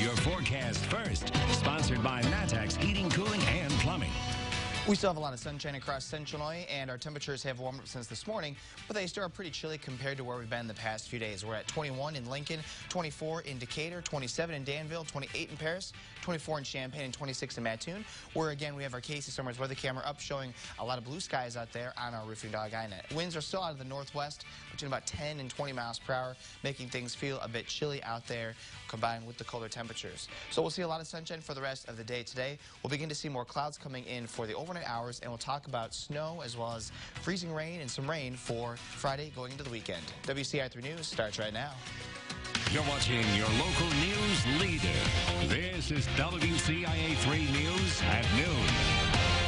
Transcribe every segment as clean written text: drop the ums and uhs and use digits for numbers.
Your forecast first, sponsored by Matex Heating, Cooling, and Plumbing. We still have a lot of sunshine across Central Illinois, and our temperatures have warmed up since this morning, but they still are pretty chilly compared to where we've been the past few days. We're at 21 in Lincoln, 24 in Decatur, 27 in Danville, 28 in Paris, 24 in Champaign, and 26 in Mattoon, where again we have our Casey Summers weather camera up showing a lot of blue skies out there on our Roofing Dog iNet. Winds are still out of the northwest between about 10 and 20 miles per hour, making things feel a bit chilly out there combined with the colder temperatures. So we'll see a lot of sunshine for the rest of the day today. We'll begin to see more clouds coming in for the overnight hours, and we'll talk about snow as well as freezing rain and some rain for Friday going into the weekend. WCIA 3 News starts right now. You're watching your local news leader. This is WCIA 3 News at noon.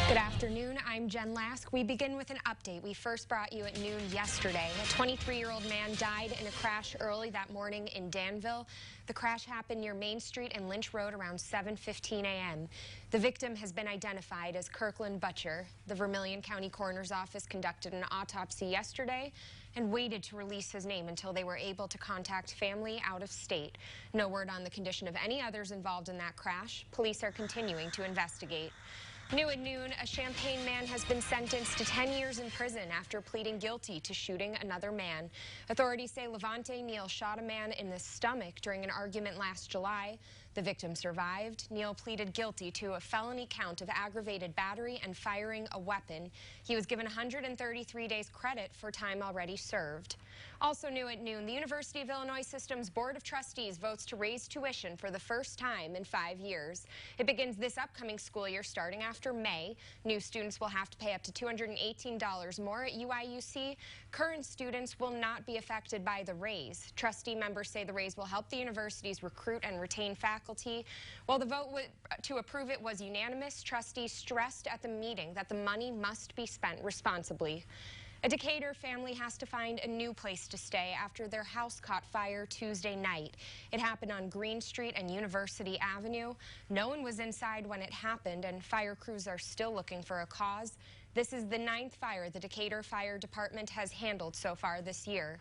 Good afternoon, I'm Jen Lask. We begin with an update we first brought you at noon yesterday. A 23-year-old man died in a crash early that morning in Danville. The crash happened near Main Street and Lynch Road around 7:15 a.m. The victim has been identified as Kirkland Butcher. The Vermilion County Coroner's Office conducted an autopsy yesterday and waited to release his name until they were able to contact family out of state. No word on the condition of any others involved in that crash. Police are continuing to investigate. New at noon, a Champaign man has been sentenced to 10 years in prison after pleading guilty to shooting another man. Authorities say Levante Neal shot a man in the stomach during an argument last July. The victim survived. Neal pleaded guilty to a felony count of aggravated battery and firing a weapon. He was given 133 days credit for time already served. Also new at noon, the University of Illinois System's Board of Trustees votes to raise tuition for the first time in 5 years. It begins this upcoming school year starting after May. New students will have to pay up to $218 more at UIUC. Current students will not be affected by the raise. Trustee members say the raise will help the universities recruit and retain faculty. While the vote to approve it was unanimous, trustees stressed at the meeting that the money must be spent responsibly. A Decatur family has to find a new place to stay after their house caught fire Tuesday night. It happened on Green Street and University Avenue. No one was inside when it happened, and fire crews are still looking for a cause. This is the 9th fire the Decatur Fire Department has handled so far this year.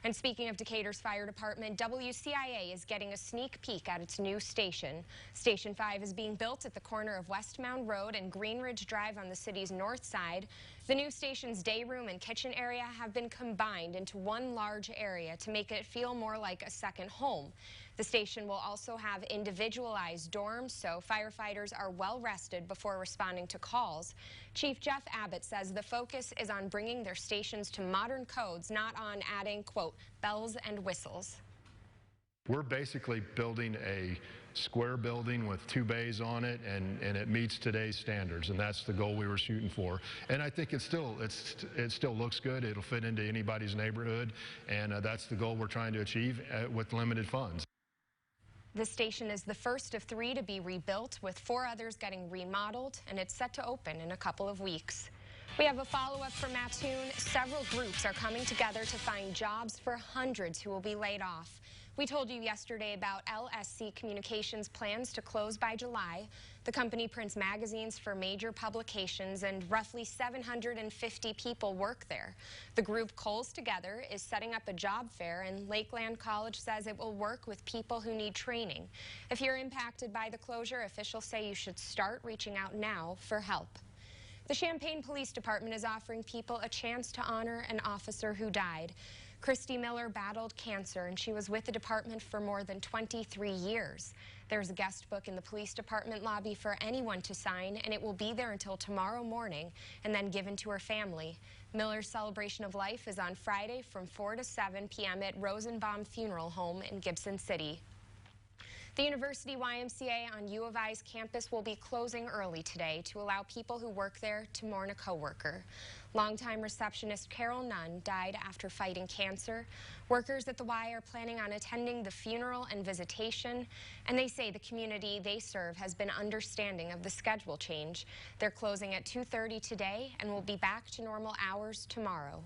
And speaking of Decatur's fire department, WCIA is getting a sneak peek at its new station. Station 5 is being built at the corner of West Mound Road and Greenridge Drive on the city's north side. The new station's day room and kitchen area have been combined into one large area to make it feel more like a second home. The station will also have individualized dorms, so firefighters are well rested before responding to calls. Chief Jeff Abbott says the focus is on bringing their stations to modern codes, not on adding, quote, bells and whistles. We're basically building a square building with 2 bays on it, and it meets today's standards, and that's the goal we were shooting for. And I think it still looks good. It'll fit into anybody's neighborhood, and that's the goal we're trying to achieve with limited funds. The station is the first of 3 to be rebuilt, with 4 others getting remodeled, and it's set to open in a couple of weeks. We have a follow-up from Mattoon. Several groups are coming together to find jobs for hundreds who will be laid off. We told you yesterday about LSC Communications' plans to close by July. The company prints magazines for major publications, and roughly 750 people work there. The group Coals Together is setting up a job fair, and Lakeland College says it will work with people who need training. If you're impacted by the closure, officials say you should start reaching out now for help. The Champaign Police Department is offering people a chance to honor an officer who died. Christy Miller battled cancer, and she was with the department for more than 23 years. There's a guest book in the police department lobby for anyone to sign, and it will be there until tomorrow morning and then given to her family. Miller's celebration of life is on Friday from 4 to 7 p.m. at Rosenbaum Funeral Home in Gibson City. The University YMCA on U of I's campus will be closing early today to allow people who work there to mourn a coworker. Longtime receptionist Carol Nunn died after fighting cancer. Workers at the Y are planning on attending the funeral and visitation, and they say the community they serve has been understanding of the schedule change. They're closing at 2:30 today and will be back to normal hours tomorrow.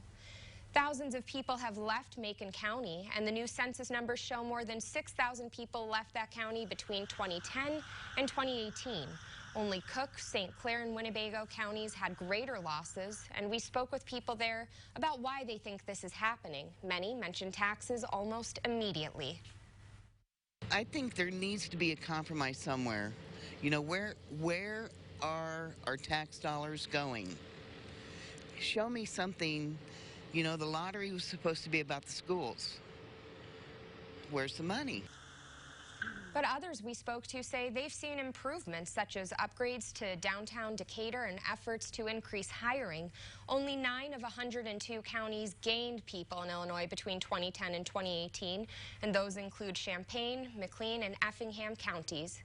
Thousands of people have left Macon County, and the new census numbers show more than 6,000 people left that county between 2010 and 2018. Only Cook, St. Clair, and Winnebago counties had greater losses, and we spoke with people there about why they think this is happening. Many mentioned taxes almost immediately. I think there needs to be a compromise somewhere. You know, where are our tax dollars going? Show me something. You know, the lottery was supposed to be about the schools. Where's the money? But others we spoke to say they've seen improvements, such as upgrades to downtown Decatur and efforts to increase hiring. Only 9 of 102 counties gained people in Illinois between 2010 and 2018, and those include Champaign, McLean, and Effingham counties.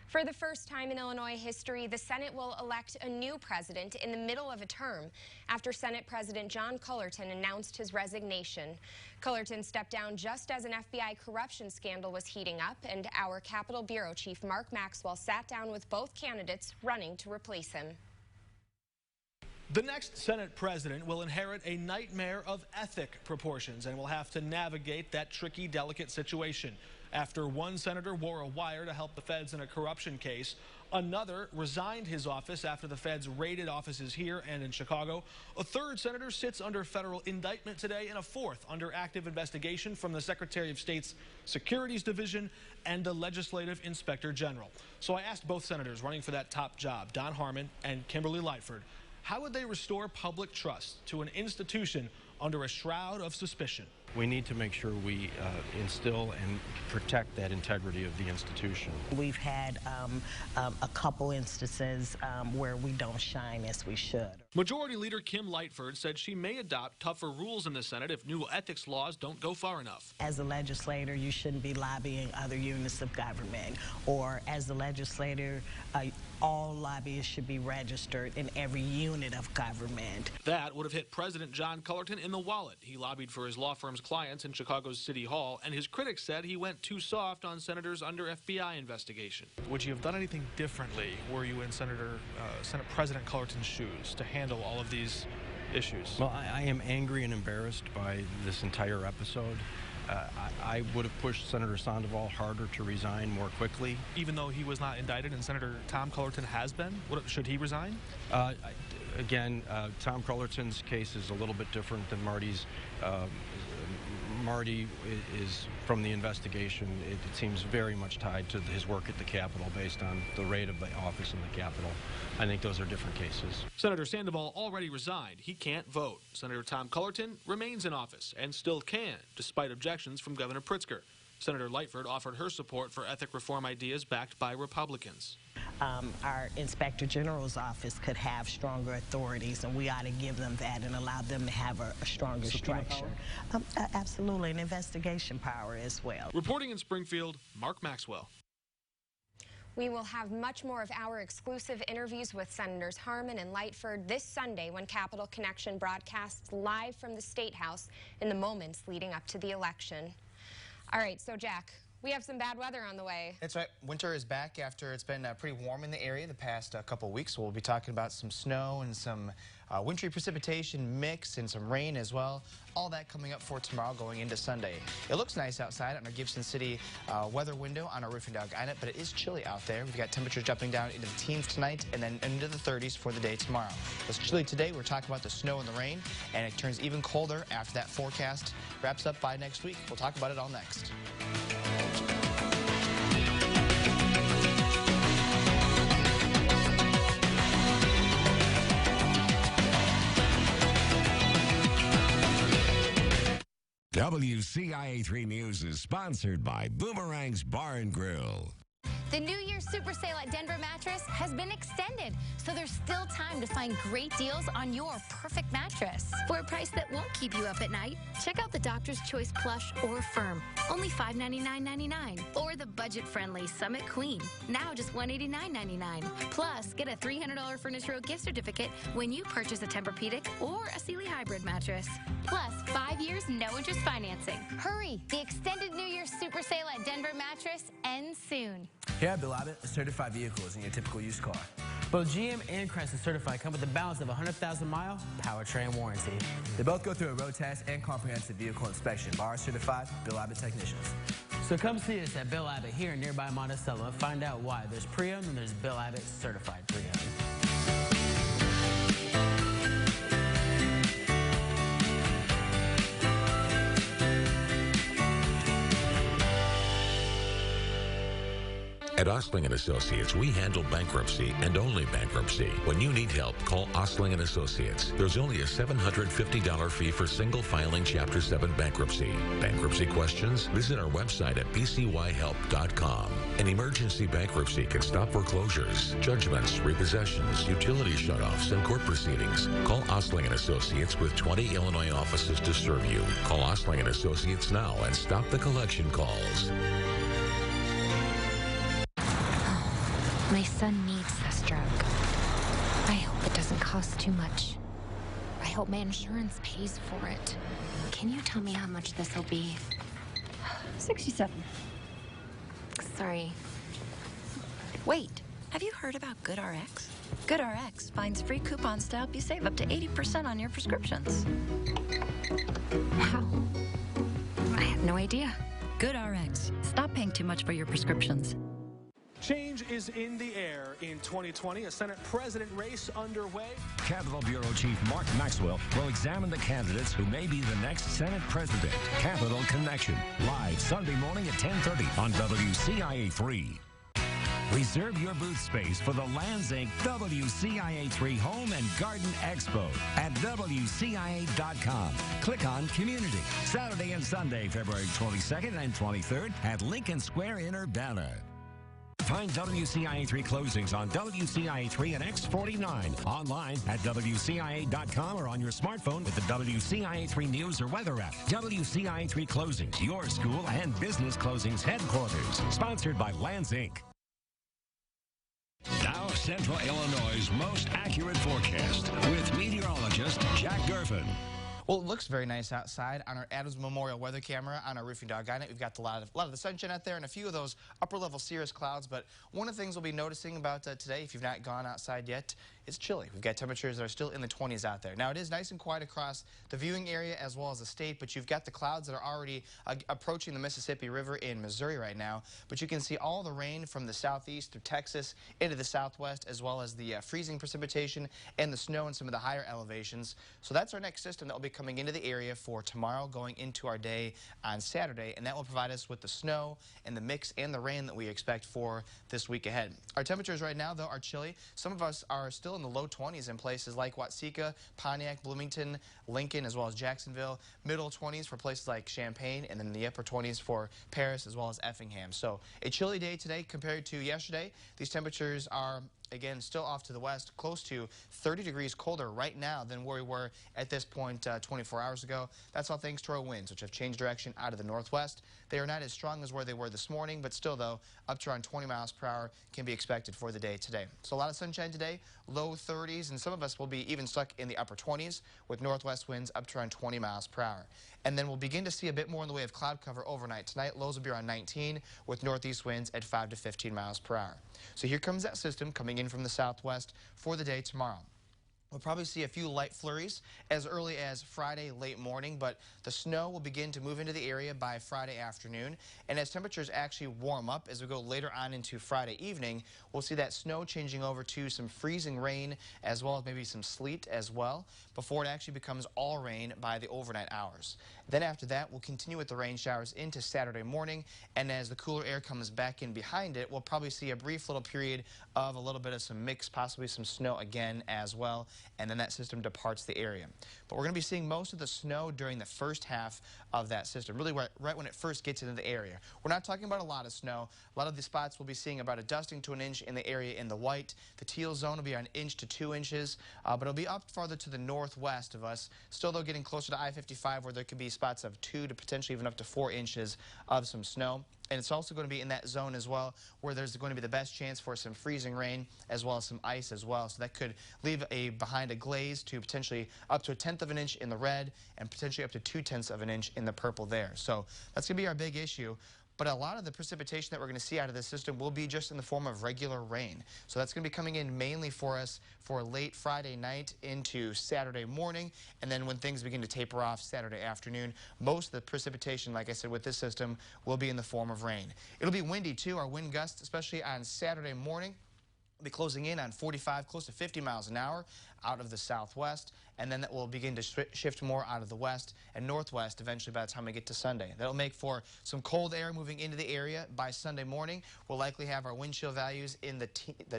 For the first time in Illinois history, the Senate will elect a new president in the middle of a term after Senate President John Cullerton announced his resignation. Cullerton stepped down just as an FBI corruption scandal was heating up, and our Capitol Bureau Chief Mark Maxwell sat down with both candidates running to replace him. The next Senate president will inherit a nightmare of ethic proportions and will have to navigate that tricky, delicate situation. After one senator wore a wire to help the feds in a corruption case, another resigned his office after the feds raided offices here and in Chicago. A third senator sits under federal indictment today, and a fourth under active investigation from the Secretary of State's Securities Division and the Legislative Inspector General. So I asked both senators running for that top job, Don Harmon and Kimberly Lightford, how would they restore public trust to an institution under a shroud of suspicion? We need to make sure we instill and protect that integrity of the institution. We've had a couple instances where we don't shine as we should. Majority Leader Kim Lightford said she may adopt tougher rules in the Senate if new ethics laws don't go far enough. As a legislator, you shouldn't be lobbying other units of government. Or as a legislator, all lobbyists should be registered in every unit of government. That would have hit President John Cullerton in the wallet. He lobbied for his law firm's clients in Chicago's City Hall, and his critics said he went too soft on senators under FBI investigation. Would you have done anything differently were you in Senate President Cullerton's shoes to handle all of these issues? Well, I am angry and embarrassed by this entire episode. I would have pushed Senator Sandoval harder to resign more quickly. Even though he was not indicted and Senator Tom Cullerton has been, should he resign? Again, Tom Cullerton's case is a little bit different than Marty's. Marty is from the investigation. It seems very much tied to his work at the Capitol based on the raid of the office in the Capitol. I think those are different cases. Senator Sandoval already resigned. He can't vote. Senator Tom Cullerton remains in office and still can, despite objections from Governor Pritzker. Senator Lightford offered her support for ethic reform ideas backed by Republicans. Our Inspector General's office could have stronger authorities, and we ought to give them that and allow them to have a stronger structure. Absolutely, an investigation power as well. Reporting in Springfield, Mark Maxwell. We will have much more of our exclusive interviews with Senators Harmon and Lightford this Sunday when Capitol Connection broadcasts live from the State House in the moments leading up to the election. All right, so Jack, we have some bad weather on the way. That's right. Winter is back after it's been pretty warm in the area the past couple weeks. We'll be talking about some snow and some wintry precipitation mix and some rain as well. All that coming up for tomorrow going into Sunday. It looks nice outside on our Gibson City weather window on our Roofing Dog Island, but it is chilly out there. We've got temperatures jumping down into the teens tonight and then into the 30s for the day tomorrow. It's chilly today. We're talking about the snow and the rain, and it turns even colder after that forecast wraps up by next week. We'll talk about it all next. WCIA 3 News is sponsored by Boomerang's Bar and Grill. The New Year's Super Sale at Denver Mattress has been extended, so there's still time to find great deals on your perfect mattress. For a price that won't keep you up at night, check out the Doctor's Choice Plush or Firm, only $599.99. Or the budget-friendly Summit Queen, now just $189.99. Plus, get a $300 Furniture Row gift certificate when you purchase a Tempur-Pedic or a Sealy Hybrid mattress. Plus, 5 years, no interest financing. Hurry! The extended New Year's Super Sale at Denver Mattress ends soon. Here at Bill Abbott, a certified vehicle isn't your typical used car. Both GM and Chrysler Certified come with a balance of 100,000-mile powertrain warranty. They both go through a road test and comprehensive vehicle inspection by our certified Bill Abbott technicians. So come see us at Bill Abbott here in nearby Monticello and find out why there's pre-owned and there's Bill Abbott Certified pre-owned. At Ostling & Associates, we handle bankruptcy and only bankruptcy. When you need help, call Ostling & Associates. There's only a $750 fee for single filing Chapter 7 bankruptcy. Bankruptcy questions? Visit our website at bcyhelp.com. An emergency bankruptcy can stop foreclosures, judgments, repossessions, utility shutoffs, and court proceedings. Call Ostling & Associates with 20 Illinois offices to serve you. Call Ostling & Associates now and stop the collection calls. My son needs this drug. I hope it doesn't cost too much. I hope my insurance pays for it. Can you tell me how much this will be? 67. Sorry. Wait, have you heard about GoodRx? GoodRx finds free coupons to help you save up to 80% on your prescriptions. How? I had no idea. GoodRx. Stop paying too much for your prescriptions. Change is in the air in 2020. A Senate president race underway. Capitol Bureau Chief Mark Maxwell will examine the candidates who may be the next Senate president. Capitol Connection, live Sunday morning at 10:30 on WCIA 3. Reserve your booth space for the Lands Inc. WCIA 3 Home and Garden Expo at WCIA.com. Click on Community. Saturday and Sunday, February 22nd and 23rd at Lincoln Square in Urbana. Find WCIA3 closings on WCIA3 and X49. Online at WCIA.com or on your smartphone with the WCIA3 News or Weather app. WCIA3 Closings, your school and business closings headquarters. Sponsored by Lands Inc. Now, Central Illinois' most accurate forecast with meteorologist Jack Gervin. Well, it looks very nice outside on our Adams Memorial weather camera on our roofing doggone it. We've got a lot of the sunshine out there and a few of those upper-level cirrus clouds. But one of the things we'll be noticing about today, if you've not gone outside yet, it's chilly. We've got temperatures that are still in the 20s out there. Now, it is nice and quiet across the viewing area as well as the state, but you've got the clouds that are already approaching the Mississippi River in Missouri right now. But you can see all the rain from the southeast through Texas into the southwest, as well as the freezing precipitation and the snow in some of the higher elevations. So that's our next system that will be coming into the area for tomorrow, going into our day on Saturday, and that will provide us with the snow and the mix and the rain that we expect for this week ahead. Our temperatures right now, though, are chilly. Some of us are still in the low 20s in places like Watseka, Pontiac, Bloomington, Lincoln, as well as Jacksonville. Middle 20s for places like Champaign, and then the upper 20s for Paris as well as Effingham. So a chilly day today compared to yesterday. These temperatures are, again, still off to the west, close to 30 degrees colder right now than where we were at this point 24 hours ago. That's all thanks to our winds, which have changed direction out of the northwest. They are not as strong as where they were this morning, but still, though, up to around 20 miles per hour can be expected for the day today. So a lot of sunshine today, low 30s, and some of us will be even stuck in the upper 20s with northwest winds up to around 20 miles per hour. And then we'll begin to see a bit more in the way of cloud cover overnight. Tonight, lows will be around 19 with northeast winds at 5 to 15 miles per hour. So here comes that system coming in from the southwest for the day tomorrow. We'll probably see a few light flurries as early as Friday late morning, but the snow will begin to move into the area by Friday afternoon. And as temperatures actually warm up as we go later on into Friday evening, we'll see that snow changing over to some freezing rain as well as maybe some sleet as well before it actually becomes all rain by the overnight hours. Then after that, we'll continue with the rain showers into Saturday morning, and as the cooler air comes back in behind it, we'll probably see a brief little period of a little bit of some mix, possibly some snow again as well, and then that system departs the area. But we're going to be seeing most of the snow during the first half of that system, really right when it first gets into the area. We're not talking about a lot of snow. A lot of the spots we'll be seeing about a dusting to an inch in the area in the white. The teal zone will be an inch to 2 inches, but it'll be up farther to the northwest of us. Still, though, getting closer to I-55 where there could be spots of 2 to potentially even up to 4 inches of some snow. And it's also going to be in that zone as well where there's going to be the best chance for some freezing rain as well as some ice as well. So that could leave behind a glaze to potentially up to 1/10 of an inch in the red and potentially up to 2/10 of an inch in the purple there. So that's going to be our big issue. But a lot of the precipitation that we're going to see out of this system will be just in the form of regular rain. So that's going to be coming in mainly for us for late Friday night into Saturday morning. And then when things begin to taper off Saturday afternoon, most of the precipitation, like I said, with this system will be in the form of rain. It'll be windy, too. Our wind gusts, especially on Saturday morning, be closing in on 45, close to 50 miles an hour out of the southwest, and then that will begin to shift more out of the west and northwest eventually by the time we get to Sunday. That'll make for some cold air moving into the area by Sunday morning. We'll likely have our wind chill values in the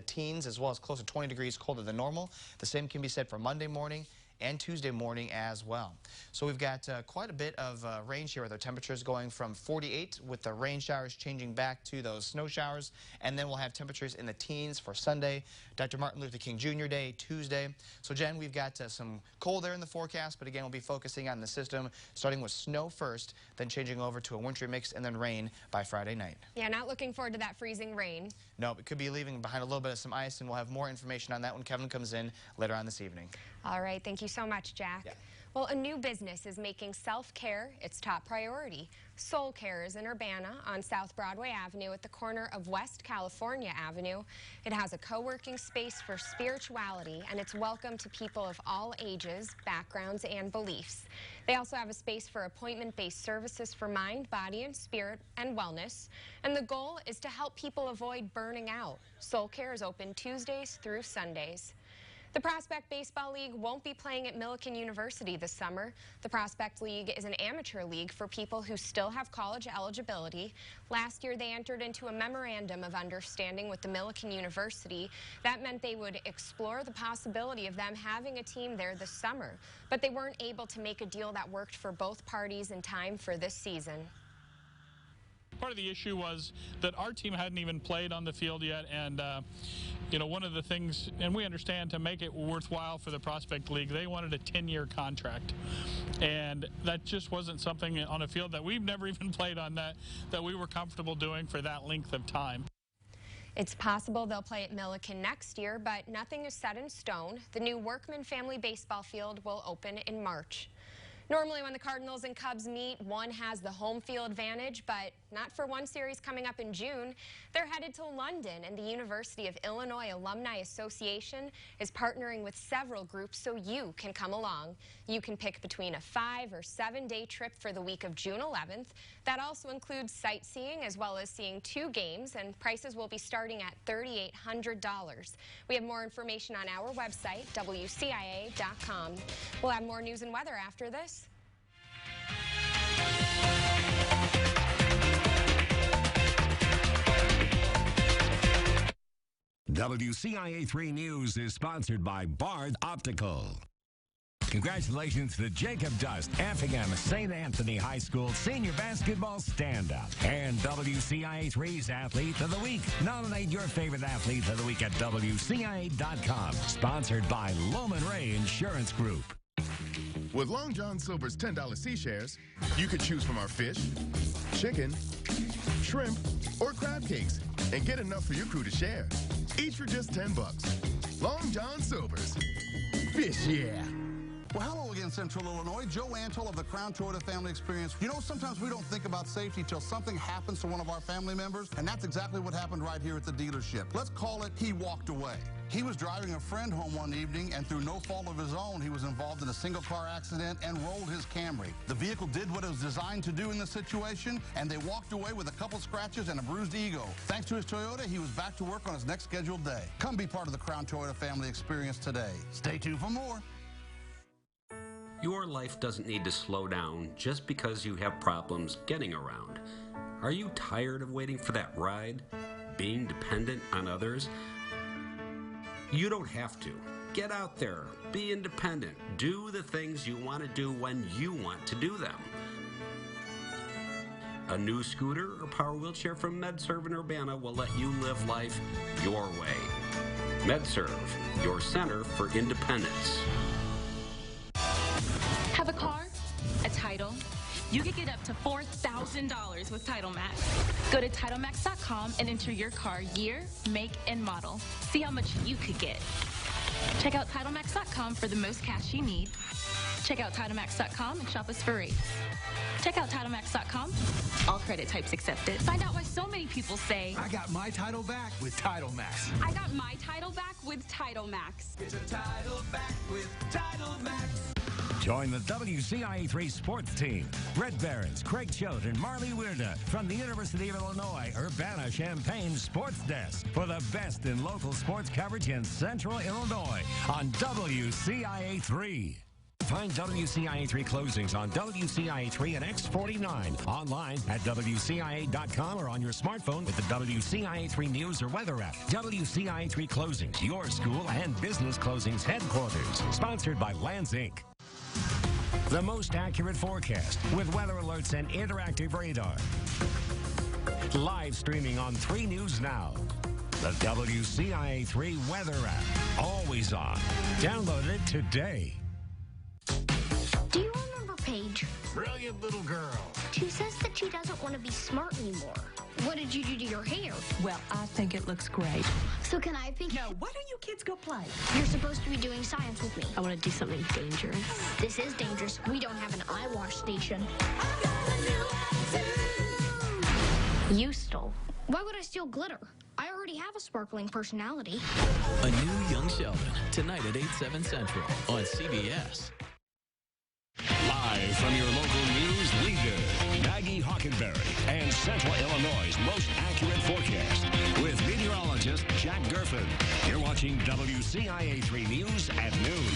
teens, as well as close to 20 degrees colder than normal. The same can be said for Monday morning and Tuesday morning as well. So we've got quite a bit of range here with our temperatures going from 48 with the rain showers changing back to those snow showers, and then we'll have temperatures in the teens for Sunday, Dr. Martin Luther King Jr. Day, Tuesday. So Jen, we've got some cold air in the forecast, but again we'll be focusing on the system starting with snow first, then changing over to a wintry mix and then rain by Friday night. Yeah, not looking forward to that freezing rain. No, it could be leaving behind a little bit of some ice, and we'll have more information on that when Kevin comes in later on this evening. All right, thank you so much, Jack. Yeah. Well, a new business is making self-care its top priority. Soul Care is in Urbana on South Broadway Avenue at the corner of West California Avenue. It has a co-working space for spirituality, and it's welcome to people of all ages, backgrounds, and beliefs. They also have a space for appointment-based services for mind, body, and spirit, and wellness. And the goal is to help people avoid burning out. Soul Care is open Tuesdays through Sundays. The Prospect Baseball League won't be playing at Millikan University this summer. The Prospect League is an amateur league for people who still have college eligibility. Last year, they entered into a memorandum of understanding with the Millikan University. That meant they would explore the possibility of them having a team there this summer. But they weren't able to make a deal that worked for both parties in time for this season. Part of the issue was that our team hadn't even played on the field yet, and you know, one of the things, and we understand, to make it worthwhile for the Prospect League, they wanted a 10-year contract, and that just wasn't something on a field that we've never even played on that we were comfortable doing for that length of time. It's possible they'll play at Millikan next year, but nothing is set in stone. The new Workman Family Baseball Field will open in March. Normally when the Cardinals and Cubs meet, one has the home field advantage, but not for one series coming up in June. They're headed to London, and the University of Illinois Alumni Association is partnering with several groups so you can come along. You can pick between a 5- or 7-day trip for the week of June 11th. That also includes sightseeing as well as seeing 2 games, and prices will be starting at $3,800. We have more information on our website, WCIA.com. We'll have more news and weather after this. WCIA 3 News is sponsored by Bard Optical. Congratulations to Jacob Dust, Effingham St. Anthony High School Senior Basketball Standout, and WCIA 3's Athlete of the Week. Nominate your favorite Athlete of the Week at WCIA.com. Sponsored by Loman Ray Insurance Group. With Long John Silver's $10 C-shares, you can choose from our fish, chicken, shrimp, or crab cakes, and get enough for your crew to share. Each for just $10. Long John Silver's. Fish, yeah. Well, hello again, Central Illinois. Joe Antle of the Crown Toyota Family Experience. You know, sometimes we don't think about safety till something happens to one of our family members, and that's exactly what happened right here at the dealership. Let's call it, he walked away. He was driving a friend home one evening, and through no fault of his own, he was involved in a single-car accident and rolled his Camry. The vehicle did what it was designed to do in the situation, and they walked away with a couple scratches and a bruised ego. Thanks to his Toyota, he was back to work on his next scheduled day. Come be part of the Crown Toyota Family Experience today. Stay tuned for more. Your life doesn't need to slow down just because you have problems getting around. Are you tired of waiting for that ride? Being dependent on others? You don't have to. Get out there. Be independent. Do the things you want to do when you want to do them. A new scooter or power wheelchair from MedServ in Urbana will let you live life your way. MedServ, your center for independence. Have a car? A title? You could get up to $4,000 with Title Max. Go to TitleMax.com and enter your car year, make, and model. See how much you could get. Check out TitleMax.com for the most cash you need. Check out TitleMax.com and shop us for rates. Check out TitleMax.com. All credit types accepted. Find out why so many people say, I got my title back with Title Max. I got my title back with Title Max. Get your title back with Title Max. Join the WCIA3 sports team. Brett Behrens, Craig Choate, and Marley Weirda from the University of Illinois Urbana-Champaign Sports Desk for the best in local sports coverage in Central Illinois on WCIA3. Find WCIA3 closings on WCIA3 and X49, online at WCIA.com or on your smartphone with the WCIA3 News or Weather app. WCIA3 Closings, your school and business closings headquarters. Sponsored by Lands, Inc. The most accurate forecast with weather alerts and interactive radar. Live streaming on 3 News Now. The WCIA3 Weather app. Always on. Download it today. Do you remember Paige? Brilliant little girl. She says that she doesn't want to be smart anymore. What did you do to your hair? Well, I think it looks great. So can I have pink? No, why don't you kids go play? You're supposed to be doing science with me. I want to do something dangerous. This is dangerous. We don't have an eye wash station. You stole. Why would I steal glitter? I already have a sparkling personality. A new Young Sheldon, tonight at 8/7 Central on CBS. Live from your local news leader, Maggie Hockenberry, and Central Illinois' most accurate forecast with meteorologist Jack Gerfen. You're watching WCIA3 News at noon.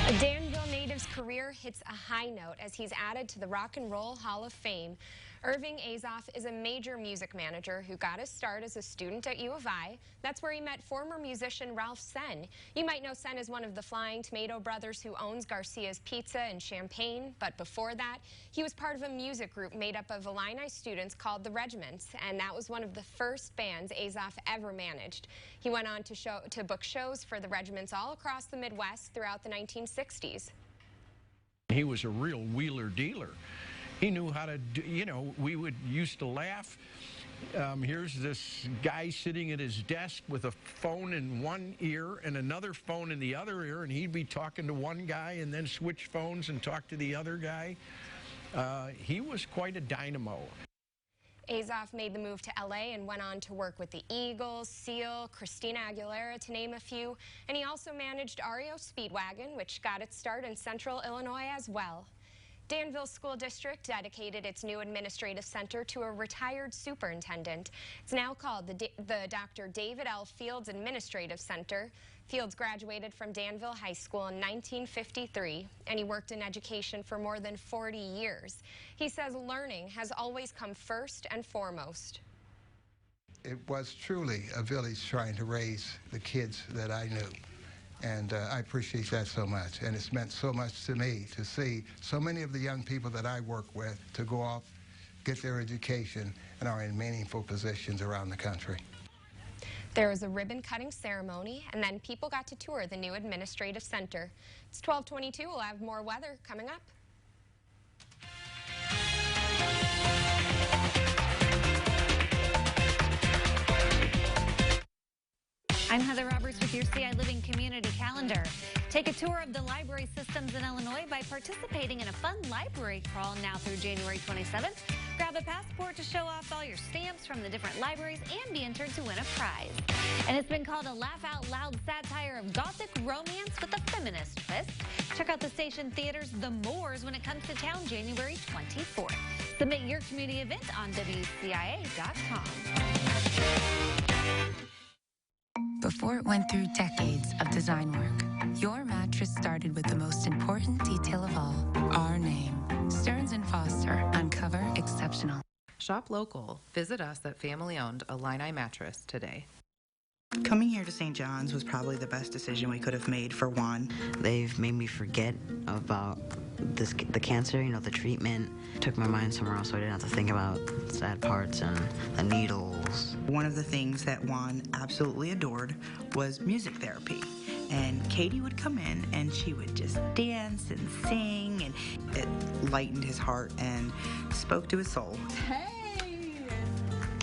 A Danville native's career hits a high note as he's added to the Rock and Roll Hall of Fame. Irving Azoff is a major music manager who got his start as a student at U of I. That's where he met former musician Ralph Senn. You might know Senn as one of the Flying Tomato Brothers who owns Garcia's Pizza in Champaign, but before that, he was part of a music group made up of Illini students called the Regiments, and that was one of the first bands Azoff ever managed. He went on to book shows for the Regiments all across the Midwest throughout the 1960s. He was a real wheeler dealer. He knew how to do, you know, we used to laugh. Here's this guy sitting at his desk with a phone in one ear and another phone in the other ear, and he'd be talking to one guy and then switch phones and talk to the other guy. He was quite a dynamo. Azoff made the move to LA and went on to work with the Eagles, Seal, Christina Aguilera, to name a few. And he also managed REO Speedwagon, which got its start in Central Illinois as well. Danville School District dedicated its new administrative center to a retired superintendent. It's now called the Dr. David L. Fields Administrative Center. Fields graduated from Danville High School in 1953, and he worked in education for more than 40 years. He says learning has always come first and foremost. It was truly a village trying to raise the kids that I knew. And I appreciate that so much. And it's meant so much to me to see so many of the young people that I work with to go off, get their education, and are in meaningful positions around the country. There was a ribbon-cutting ceremony, and then people got to tour the new administrative center. It's 12:22. We'll have more weather coming up. I'm Heather Roberts with your CI Living Community Calendar. Take a tour of the library systems in Illinois by participating in a fun library crawl now through January 27th. Grab a passport to show off all your stamps from the different libraries and be entered to win a prize. And it's been called a laugh-out-loud satire of Gothic romance with a feminist twist. Check out the station theater's The Moors when it comes to town January 24th. Submit your community event on WCIA.com. Before it went through decades of design work, your mattress started with the most important detail of all, our name. Stearns & Foster, Uncover Exceptional. Shop local. Visit us at family-owned Illini Mattress today. Coming here to St. John's was probably the best decision we could have made for Juan. They've made me forget about the cancer, the treatment. Took my mind somewhere else so I didn't have to think about sad parts and the needles. One of the things that Juan absolutely adored was music therapy. And Katie would come in and she would just dance and sing, and it lightened his heart and spoke to his soul. Hey!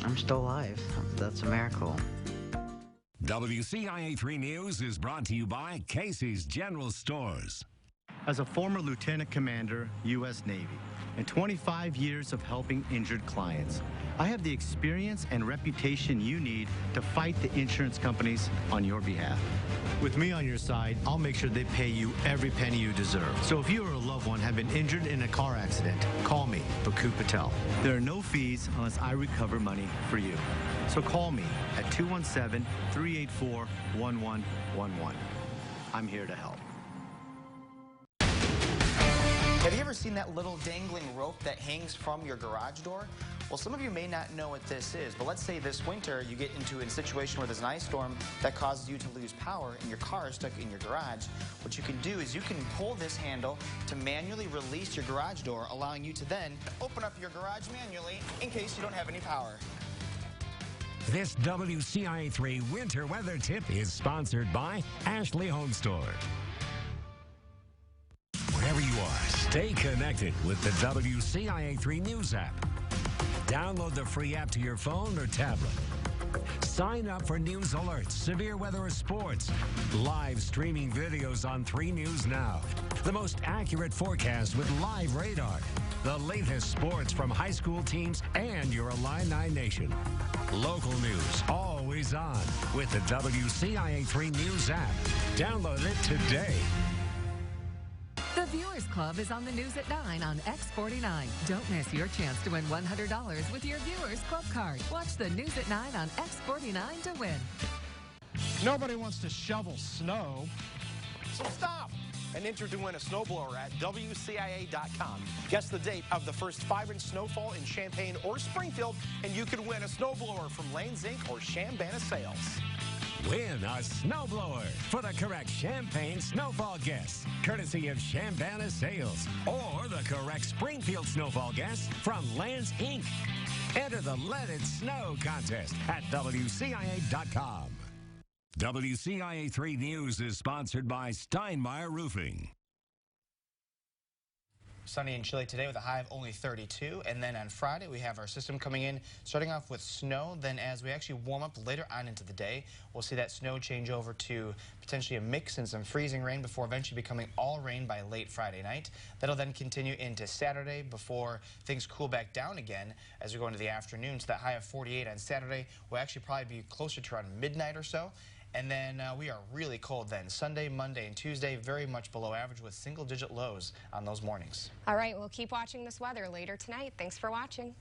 I'm still alive. That's a miracle. WCIA3 News is brought to you by Casey's General Stores. As a former lieutenant commander, U.S. Navy, and 25 years of helping injured clients. I have the experience and reputation you need to fight the insurance companies on your behalf. With me on your side, I'll make sure they pay you every penny you deserve. So if you or a loved one have been injured in a car accident, call me, Baku Patel. There are no fees unless I recover money for you. So call me at 217-384-1111. I'm here to help. Have you ever seen that little dangling rope that hangs from your garage door? Well, some of you may not know what this is, but let's say this winter you get into a situation where there's an ice storm that causes you to lose power and your car is stuck in your garage. What you can do is you can pull this handle to manually release your garage door, allowing you to then open up your garage manually in case you don't have any power. This WCIA 3 winter weather tip is sponsored by Ashley Home Store. Wherever you are, stay connected with the WCIA 3 News app. Download the free app to your phone or tablet. Sign up for news alerts, severe weather or sports, live streaming videos on 3 News Now, the most accurate forecast with live radar, the latest sports from high school teams and your Illini Nation. Local news always on with the WCIA 3 News app. Download it today. The Viewers Club is on the news at 9 on X49. Don't miss your chance to win $100 with your Viewers Club card. Watch the news at 9 on X49 to win. Nobody wants to shovel snow, so stop and enter to win a snowblower at WCIA.com. Guess the date of the first 5-inch snowfall in Champaign or Springfield, and you could win a snowblower from Lanes Inc. or Shambana Sales. Win a snowblower for the correct Champaign snowfall guess, courtesy of Shambana Sales, or the correct Springfield snowfall guess from Lance Inc. Enter the Let It Snow contest at WCIA.com. WCIA 3 News is sponsored by Steinmeier Roofing. Sunny and chilly today with a high of only 32, and then on Friday we have our system coming in, starting off with snow. Then as we actually warm up later on into the day, we'll see that snow change over to potentially a mix and some freezing rain before eventually becoming all rain by late Friday night. That'll then continue into Saturday before things cool back down again as we go into the afternoon. So that high of 48 on Saturday will actually probably be closer to around midnight or so. And then we are really cold then. Sunday, Monday, and Tuesday, very much below average with single-digit lows on those mornings. All right, we'll keep watching this weather later tonight. Thanks for watching.